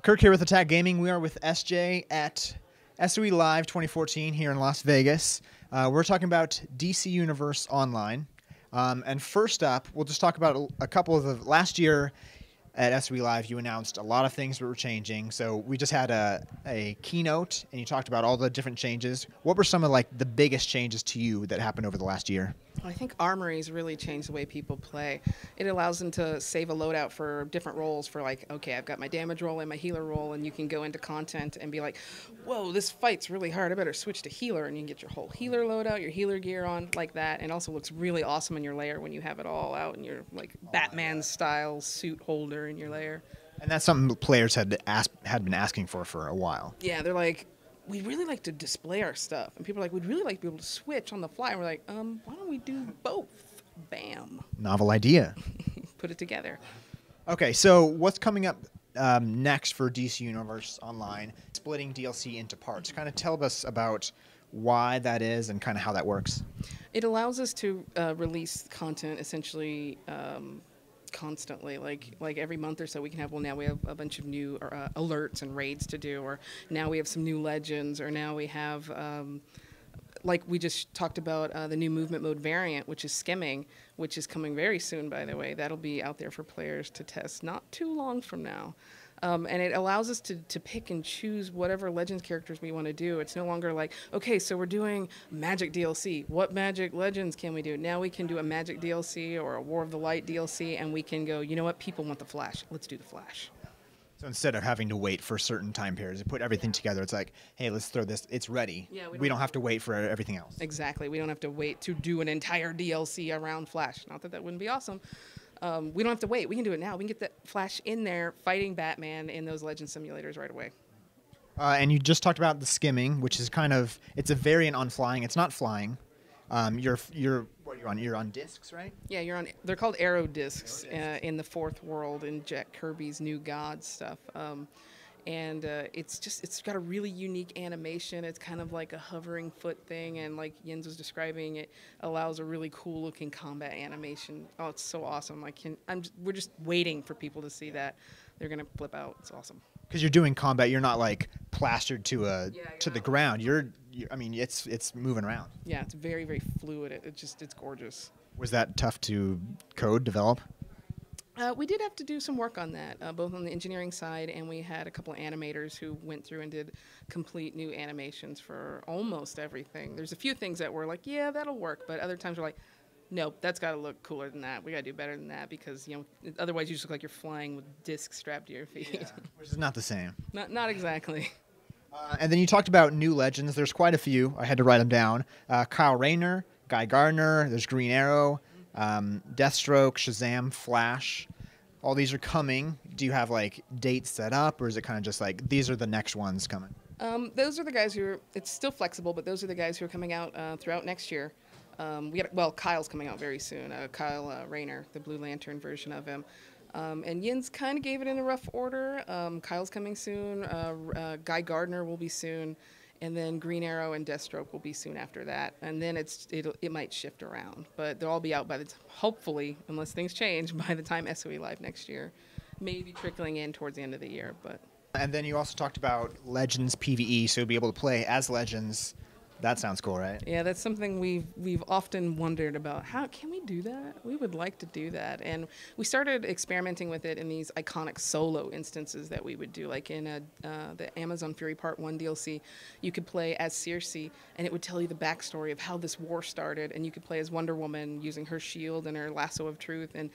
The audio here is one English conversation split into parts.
Kirk here with Attack Gaming. We are with SJ at SOE Live 2014 here in Las Vegas. We're talking about DC Universe Online. And first up, we'll just talk about a couple of the last year at SOE Live. You announced a lot of things that were changing. So we just had a keynote, and you talked about all the different changes. What were some of the biggest changes to you that happened over the last year? I think Armories really changed the way people play. It allows them to save a loadout for different roles for okay, I've got my damage roll and my healer roll, and you can go into content and be like, whoa, this fight's really hard, I better switch to healer, and you can get your whole healer loadout, your healer gear on like that, and also looks really awesome in your lair when you have it all out in your Batman-style suit holder in your lair. And that's something players had been asking for a while. Yeah, they're like, we'd really like to display our stuff. And people are like, we'd really like to be able to switch on the fly. And we're like, why don't we do both? Bam. Novel idea. Put it together. Okay, so what's coming up next for DC Universe Online? Splitting DLC into parts. Kind of tell us about why that is and kind of how that works. It allows us to release content essentially constantly, like every month or so we can have, well, now we have a bunch of new alerts and raids to do, or now we have some new legends, or now we have like we just talked about the new movement mode variant, which is Skimming, which is coming very soon, by the way. That'll be out there for players to test not too long from now. And it allows us to pick and choose whatever Legends characters we want to do. It's no longer like, okay, so we're doing Magic DLC. What Magic Legends can we do? Now we can do a Magic DLC or a War of the Light DLC, and we can go, you know what, people want the Flash. Let's do the Flash. So instead of having to wait for certain time periods, put everything together, it's like, hey, let's throw this, it's ready. Yeah, we don't have to wait for everything else. Exactly. We don't have to wait to do an entire DLC around Flash. Not that that wouldn't be awesome. We don't have to wait. We can do it now. We can get that Flash in there fighting Batman in those Legend simulators right away. And you just talked about the Skimming, which is it's a variant on flying. It's not flying. You're on discs, right? Yeah, they're called arrow discs in the fourth world in Jack Kirby's New Gods stuff. And it's got a really unique animation. It's kind of like a hovering foot thing, and like Jens was describing, it allows a really cool looking combat animation. Oh, it's so awesome! We're just waiting for people to see that. They're gonna flip out. It's awesome. Because you're doing combat, you're not plastered to the ground. I mean, it's moving around. Yeah, it's very, very fluid. It's gorgeous. Was that tough to develop? We did have to do some work on that, both on the engineering side, and we had a couple of animators who went through and did complete new animations for almost everything. There's a few things that were like, yeah, that'll work, but other times we're like, nope, that's got to look cooler than that. We got to do better than that, because otherwise you just look like you're flying with discs strapped to your feet. Yeah, which is not the same. Not exactly. And then you talked about new legends. There's quite a few. I had to write them down. Kyle Rayner, Guy Gardner. There's Green Arrow. Deathstroke, Shazam, Flash, all these are coming. Do you have dates set up, or is it kind of just these are the next ones coming? Those are the guys it's still flexible, but those are the guys who are coming out throughout next year. Kyle's coming out very soon. Kyle Rayner, the Blue Lantern version of him. And Jens kind of gave it in a rough order. Kyle's coming soon. Guy Gardner will be soon. And then Green Arrow and Deathstroke will be soon after that. And then it might shift around. But they'll all be out hopefully, unless things change, by the time SOE Live next year. Maybe trickling in towards the end of the year. And then you also talked about Legends PvE, so you'll be able to play as Legends. That sounds cool, right? Yeah, that's something we've often wondered about. How can we do that? We would like to do that. And we started experimenting with it in these iconic solo instances that we would do. Like in the Amazon Fury Part 1 DLC, you could play as Circe, and it would tell you the backstory of how this war started. And you could play as Wonder Woman using her shield and her lasso of truth. And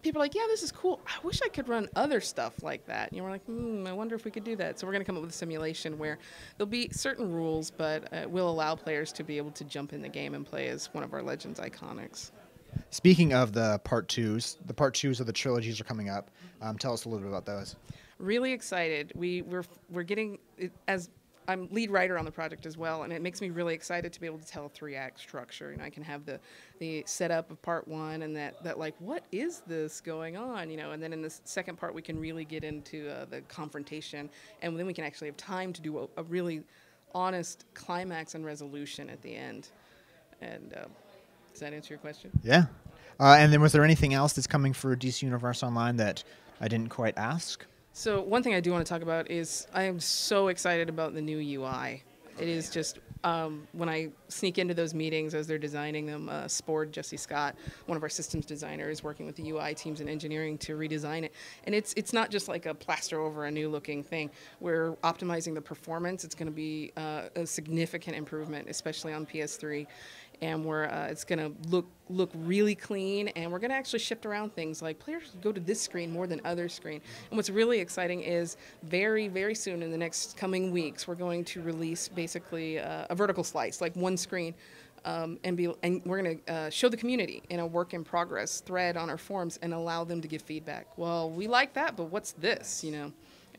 people are like, yeah, this is cool. I wish I could run other stuff like that. And we're like, I wonder if we could do that. So we're going to come up with a simulation where there'll be certain rules, but it will allow players to be able to jump in the game and play as one of our Legends iconics. Speaking of the part twos of the trilogies are coming up. Tell us a little bit about those. Really excited. We're getting, as I'm lead writer on the project as well, and it makes me really excited to be able to tell a 3-act structure. I can have the setup of part 1 and that like, what is this going on? And then in the second part we can really get into the confrontation, and then we can actually have time to do a really honest climax and resolution at the end. And Does that answer your question? Yeah. And then was there anything else that's coming for DC Universe Online that I didn't quite ask? So one thing I do want to talk about is I am so excited about the new UI. It is just when I sneak into those meetings as they're designing them, Jesse Scott, one of our systems designers, working with the UI teams and engineering to redesign it. And it's not just like a plaster over a new looking thing. We're optimizing the performance. It's going to be a significant improvement, especially on PS3. And it's going to look really clean, and we're going to actually shift around things like players go to this screen more than other screen. And what's really exciting is very, very soon in the next coming weeks, we're going to release basically a vertical slice, like one screen, and we're going to show the community in a work in progress thread on our forums and allow them to give feedback. Well, we like that, but what's this,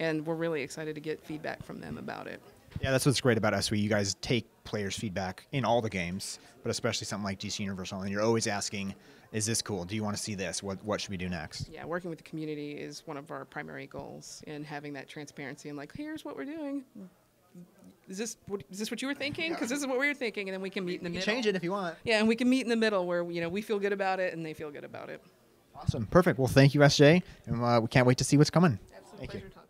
And we're really excited to get feedback from them about it. Yeah, that's what's great about SOE. You guys take players' feedback in all the games, but especially something like DC Universe Online. You're always asking, is this cool? Do you want to see this? What should we do next? Yeah, working with the community is one of our primary goals, and having that transparency and like, here's what we're doing. Is this what you were thinking? Because this is what we were thinking, and then we can meet in the middle. Change it if you want. Yeah, and we can meet in the middle where we feel good about it and they feel good about it. Awesome, perfect. Well, thank you, SJ, and we can't wait to see what's coming. Absolute pleasure talking.